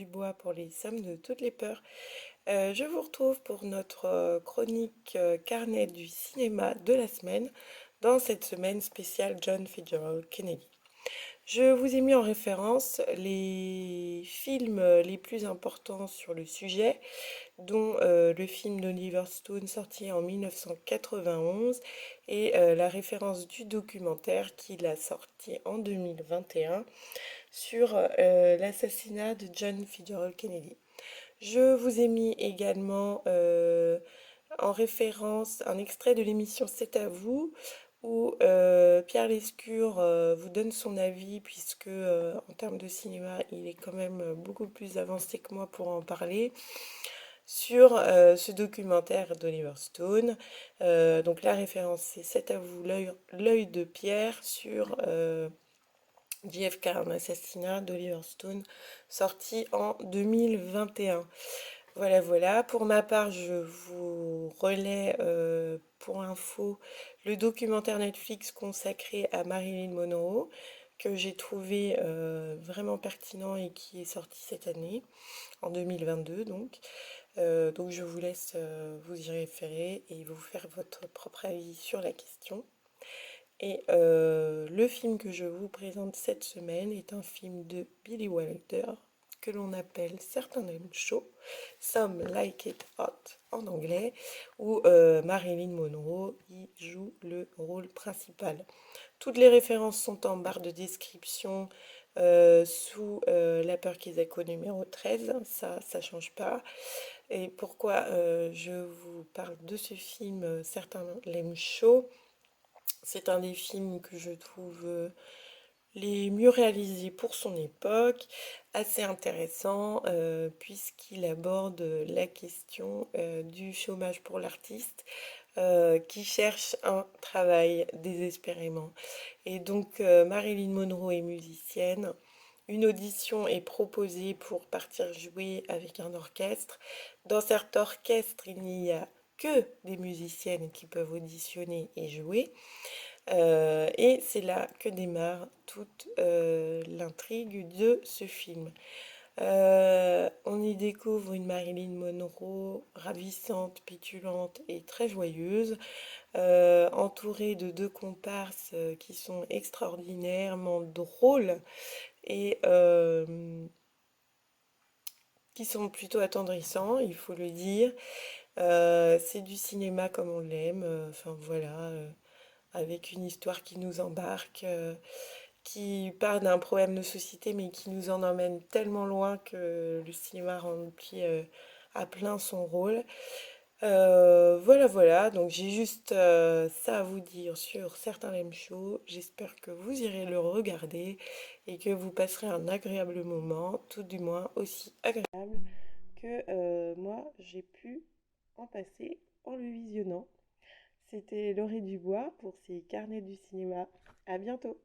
Dubois pour les sommes de toutes les peurs. Je vous retrouve pour notre chronique carnet du cinéma de la semaine, dans cette semaine spéciale John Fitzgerald Kennedy. Je vous ai mis en référence les films les plus importants sur le sujet, dont le film d'Oliver Stone sorti en 1991 et la référence du documentaire qu'il a sorti en 2021 sur l'assassinat de John Fitzgerald Kennedy. Je vous ai mis également en référence un extrait de l'émission C'est à vous où Pierre Lescure vous donne son avis puisque en termes de cinéma il est quand même beaucoup plus avancé que moi pour en parler sur ce documentaire d'Oliver Stone. Donc la référence c'est C'est à vous l'œil de Pierre sur JFK, un assassinat d'Oliver Stone, sorti en 2021. Voilà, voilà. Pour ma part, je vous relais pour info le documentaire Netflix consacré à Marilyn Monroe, que j'ai trouvé vraiment pertinent et qui est sorti cette année, en 2022 donc. Donc je vous laisse vous y référer et vous faire votre propre avis sur la question. Et le film que je vous présente cette semaine est un film de Billy Wilder que l'on appelle Certains aiment chaud, Some Like It Hot en anglais, où Marilyn Monroe y joue le rôle principal. Toutes les références sont en barre de description sous La peur qu'ils aient numéro 13, ça change pas. Et pourquoi je vous parle de ce film, Certains l'aiment chaud, c'est un des films que je trouve les mieux réalisés pour son époque, assez intéressant puisqu'il aborde la question du chômage pour l'artiste qui cherche un travail désespérément. Et donc Marilyn Monroe est musicienne. Une audition est proposée pour partir jouer avec un orchestre. Dans cet orchestre, il n'y a que des musiciennes qui peuvent auditionner et jouer. Et c'est là que démarre toute l'intrigue de ce film. On y découvre une Marilyn Monroe ravissante, pétulante et très joyeuse, entourée de deux comparses qui sont extraordinairement drôles et qui sont plutôt attendrissants, il faut le dire. C'est du cinéma comme on l'aime, enfin voilà, avec une histoire qui nous embarque, qui part d'un problème de société, mais qui nous en emmène tellement loin que le cinéma remplit à plein son rôle. Voilà, voilà, donc j'ai juste ça à vous dire sur Certains l'aiment chaud. J'espère que vous irez le regarder et que vous passerez un agréable moment, tout du moins aussi agréable que moi j'ai pu en passer en le visionnant. C'était Laurie Dubois pour ses carnets du cinéma. À bientôt!